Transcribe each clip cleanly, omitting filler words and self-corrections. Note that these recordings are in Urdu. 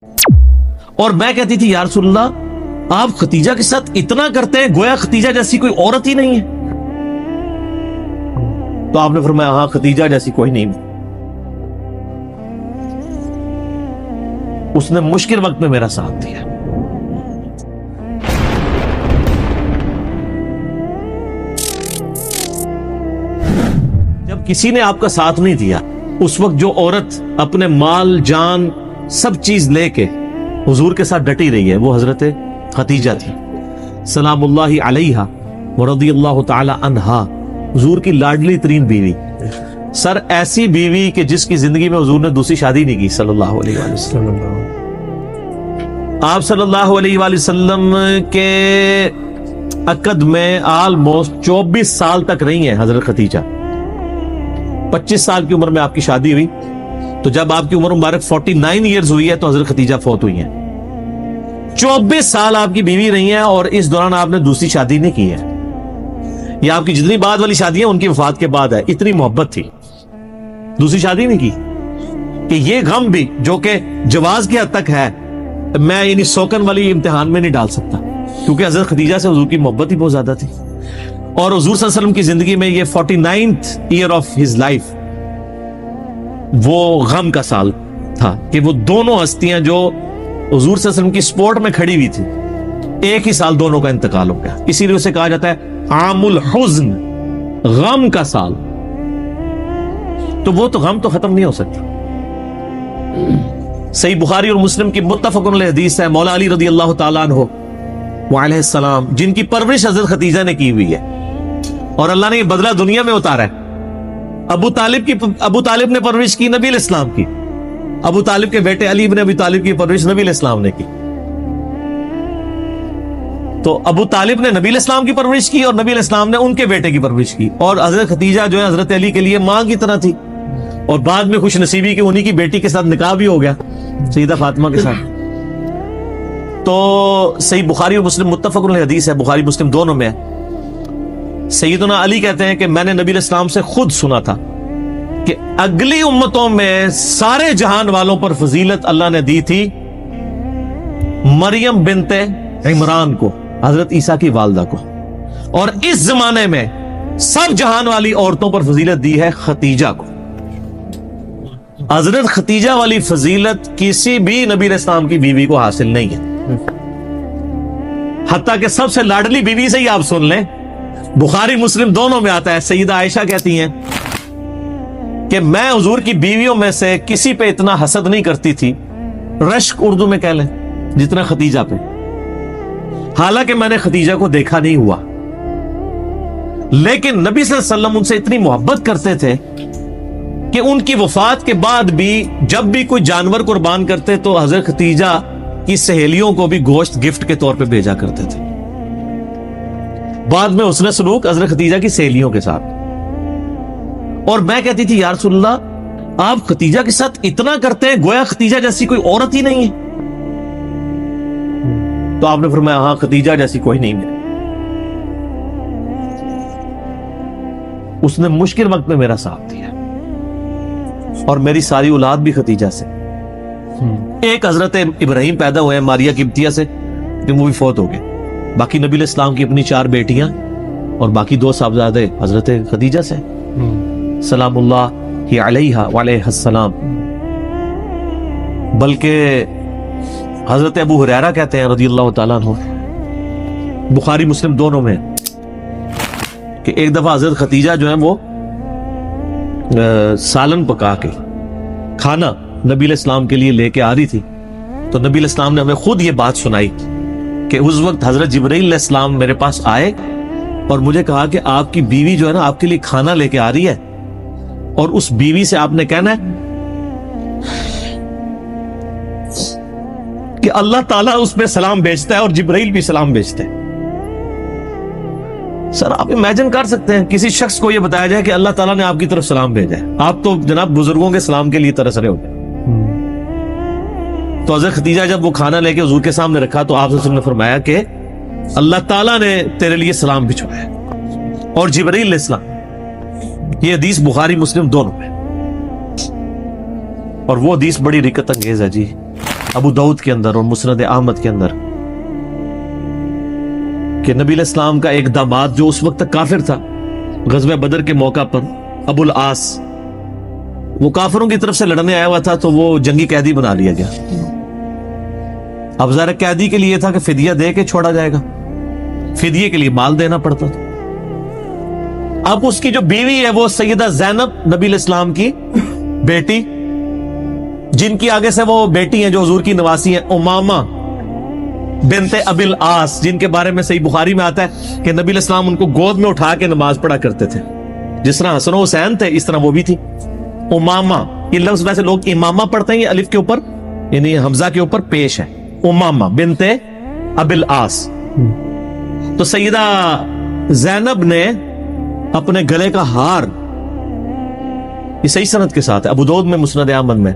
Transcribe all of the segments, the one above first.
اور میں کہتی تھی یا رسول اللہ آپ ختیجہ کے ساتھ اتنا کرتے ہیں گویا ختیجہ جیسی کوئی عورت ہی نہیں ہے. تو آپ نے فرمایا ہاں ختیجہ جیسی کوئی نہیں. اس نے مشکل وقت میں میرا ساتھ دیا. جب کسی نے آپ کا ساتھ نہیں دیا اس وقت جو عورت اپنے مال جان سب چیز لے کے حضور کے ساتھ ڈٹی رہی ہے وہ حضرت ختیجہ تھی سلام اللہ علیہا ورضی اللہ تعالی عنہا، حضور کی لاڈلی ترین بیوی. سر ایسی بیوی کہ جس کی زندگی میں حضور نے دوسری شادی نہیں کی صلی اللہ علیہ وآلہ وسلم. آپ صلی اللہ علیہ وآلہ وسلم کے عقد میں آلموسٹ 24 سال تک رہی ہیں حضرت ختیجہ. 25 سال کی عمر میں آپ کی شادی ہوئی تو جب آپ کی عمر مبارک 49 ایئرز ہوئی ہے تو حضرت ختیجہ فوت ہوئی ہیں. 24 سال آپ کی بیوی رہی ہیں اور اس دوران آپ نے دوسری شادی نہیں کی ہے. یہ آپ کی جتنی بعد والی شادی ہیں ان کی وفات کے بعد ہے. اتنی محبت تھی دوسری شادی نہیں کی کہ یہ غم بھی جو کہ جواز کی حد تک ہے میں یعنی سوکن والی امتحان میں نہیں ڈال سکتا کیونکہ حضرت ختیجہ سے حضور کی محبت ہی بہت زیادہ تھی. اور حضور صلی اللہ علیہ وسلم کی زندگی میں یہ 49th year of his life وہ غم کا سال تھا کہ وہ دونوں ہستیاں جو حضور صلی اللہ علیہ وسلم کی سپورٹ میں کھڑی ہوئی تھی ایک ہی سال دونوں کا انتقال ہو گیا. اسی لیے اسے کہا جاتا ہے عام الحزن، غم کا سال. تو وہ تو غم تو ختم نہیں ہو سکتا. صحیح بخاری اور مسلم کی متفق علیہ حدیث ہے مولا علی رضی اللہ تعالیٰ عنہ وعلیہ السلام جن کی پرورش حضرت ختیجہ نے کی ہوئی ہے اور اللہ نے یہ بدلہ دنیا میں اتارا ہے. ابو طالب نے پرورش کی نبی علیہ السلام کی. ابو طالب کے بیٹے علی بن ابی طالب کی پرورش نبی علیہ السلام نے کی. تو ابو طالب نے نبی علیہ السلام کی پرورش کی اور نبی علیہ السلام نے ان کے بیٹے کی پرورش کی. اور حضرت ختیجہ جو ہے حضرت علی کے لیے ماں کی طرح تھی اور بعد میں خوش نصیبی کہ انہی کی بیٹی کے ساتھ نکاح بھی ہو گیا سیدہ فاطمہ کے ساتھ. تو صحیح بخاری اور مسلم متفق علیہ حدیث ہے بخاری مسلم دونوں میں ہے. سیدنا علی کہتے ہیں کہ میں نے نبی علیہ السلام سے خود سنا تھا کہ اگلی امتوں میں سارے جہان والوں پر فضیلت اللہ نے دی تھی مریم بنت عمران کو، حضرت عیسیٰ کی والدہ کو، اور اس زمانے میں سب جہان والی عورتوں پر فضیلت دی ہے ختیجہ کو. حضرت ختیجہ والی فضیلت کسی بھی نبی علیہ السلام کی بیوی کو حاصل نہیں ہے. حتیٰ کہ سب سے لاڈلی بیوی سے ہی آپ سن لیں بخاری مسلم دونوں میں آتا ہے سیدہ عائشہ کہتی ہیں کہ میں حضور کی بیویوں میں سے کسی پہ اتنا حسد نہیں کرتی تھی، رشک اردو میں کہہ لیں، جتنا ختیجہ پہ. حالانکہ میں نے ختیجہ کو دیکھا نہیں ہوا لیکن نبی صلی اللہ علیہ وسلم ان سے اتنی محبت کرتے تھے کہ ان کی وفات کے بعد بھی جب بھی کوئی جانور قربان کرتے تو حضرت ختیجہ کی سہیلیوں کو بھی گوشت گفٹ کے طور پہ بھیجا کرتے تھے. بعد میں حسن سلوک حضرت ختیجہ کی سہیلیوں کے ساتھ. اور میں کہتی تھی یا رسول اللہ آپ ختیجہ کے ساتھ اتنا کرتے ہیں گویا ختیجہ جیسی کوئی عورت ہی نہیں ہے. تو آپ نے فرمایا ہاں ختیجہ جیسی کوئی نہیں ہے. اس نے مشکل وقت میں میرا ساتھ دیا اور میری ساری اولاد بھی ختیجہ سے. ایک حضرت ابراہیم پیدا ہوئے ہیں ماریہ قبطیہ سے کہ وہ بھی فوت ہو گئے. باقی نبی علیہ السلام کی اپنی 4 بیٹیاں اور باقی 2 صاحبزادے حضرت ختیجہ سے سلام اللہ علیہا وعلیہ السلام. بلکہ حضرت ابو ہریرہ کہتے ہیں رضی اللہ تعالیٰ عنہ بخاری مسلم دونوں میں کہ ایک دفعہ حضرت ختیجہ جو ہے وہ سالن پکا کے کھانا نبی علیہ السلام کے لیے لے کے آ رہی تھی تو نبی علیہ السلام نے ہمیں خود یہ بات سنائی کہ اس وقت حضرت جبرائیل علیہ السلام میرے پاس آئے اور مجھے کہا کہ آپ کی بیوی جو ہے نا آپ کے لیے کھانا لے کے آ رہی ہے اور اس بیوی سے آپ نے کہنا ہے کہ اللہ تعالیٰ اس میں سلام بھیجتا ہے اور جبرائیل بھی سلام بھیجتے ہیں. سر آپ امیجن کر سکتے ہیں کسی شخص کو یہ بتایا جائے کہ اللہ تعالیٰ نے آپ کی طرف سلام بھیجا ہے. آپ تو جناب بزرگوں کے سلام کے لیے ترس رہے ہوتے ہیں. تو حضرت ختیجہ جب وہ کھانا لے کے حضور کے سامنے رکھا تو آپ صلی اللہ علیہ وسلم نے فرمایا کہ اللہ تعالیٰ نے تیرے لیے سلام بھجوایا اور جبرائیل علیہ السلام. یہ حدیث بخاری مسلم دونوں میں اور وہ حدیث بڑی رکت انگیز ہے جی. ابو داؤد کے اندر اور مسند احمد کے اندر کہ نبی علیہ السلام کا ایک داماد جو اس وقت تک کافر تھا، غزوہ بدر کے موقع پر ابو العاص، وہ کافروں کی طرف سے لڑنے آیا ہوا تھا، تو وہ جنگی قیدی بنا لیا گیا۔ اب ظاہر قیدی کے لیے تھا کہ فدیہ دے کے چھوڑا جائے گا، فدیے کے لیے مال دینا پڑتا تھا۔ اب اس کی جو بیوی ہے وہ سیدہ زینب نبی علیہ السلام کی بیٹی، جن کی آگے سے وہ بیٹی ہیں جو حضور کی نواسی ہیں، امامہ بنت ابی العاص، جن کے بارے میں صحیح بخاری میں آتا ہے کہ نبی علیہ السلام ان کو گود میں اٹھا کے نماز پڑھا کرتے تھے، جس طرح حسن و حسین تھے اس طرح وہ بھی تھی۔ امامہ، یہ لفظ ویسے لوگ امامہ پڑھتے ہیں، یہ الف کے اوپر یعنی حمزہ کے اوپر پیش ہے، امامہ بنت ابی العاص۔ تو سیدہ زینب نے اپنے گلے کا ہار، یہ صحیح سند کے ساتھ ہے، ابو داؤد میں مسند احمد میں،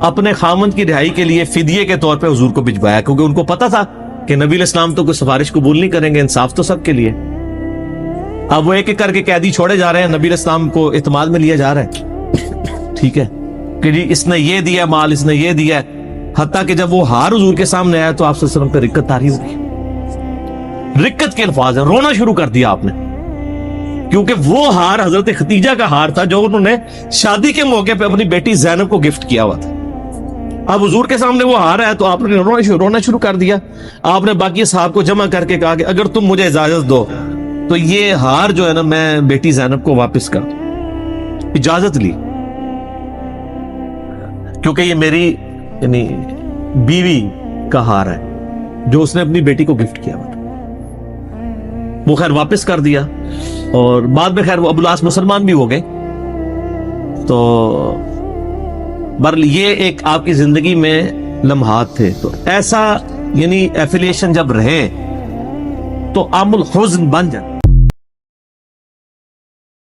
اپنے خامند کی رہائی کے لیے فدیے کے طور پہ حضور کو بھجوایا، کیونکہ ان کو پتا تھا کہ نبی علیہ السلام تو کوئی سفارش قبول نہیں کریں گے، انصاف تو سب کے لیے۔ اب وہ ایک ایک کر کے قیدی چھوڑے جا رہے ہیں، نبی علیہ السلام کو اعتماد میں لیا جا رہا ہے، ٹھیک ہے کہ جی اس نے یہ دیا مال، اس نے یہ دیا ہے، حتیٰ کہ جب وہ ہار حضور کے سامنے آیا تو آپ صلی اللہ علیہ وسلم پہ رکت طاری ہو گئی، رکت کے الفاظ ہیں، رونا شروع کر دیا آپ نے، کیونکہ وہ ہار حضرت خدیجہ کا ہار تھا جو انہوں نے شادی کے موقع پہ اپنی بیٹی زینب کو گفٹ کیا ہوا تھا۔ اب حضور کے سامنے وہ ہار ہے تو آپ نے رونا شروع کر دیا۔ آپ نے باقی صحابہ کو جمع کر کے کہا کہ اگر تم مجھے اجازت دو تو یہ ہار جو ہے نا میں بیٹی زینب کو واپس کر دوں۔ اجازت لی، کیونکہ یہ میری یعنی بیوی کا ہار ہے جو اس نے اپنی بیٹی کو گفٹ کیا ہوا تھا۔ وہ خیر واپس کر دیا، اور بعد میں خیر وہ ابو العاص مسلمان بھی ہو گئے۔ تو برل یہ ایک آپ کی زندگی میں لمحات تھے، تو ایسا یعنی ایفیلیشن جب رہے تو عام الحزن بن جائے۔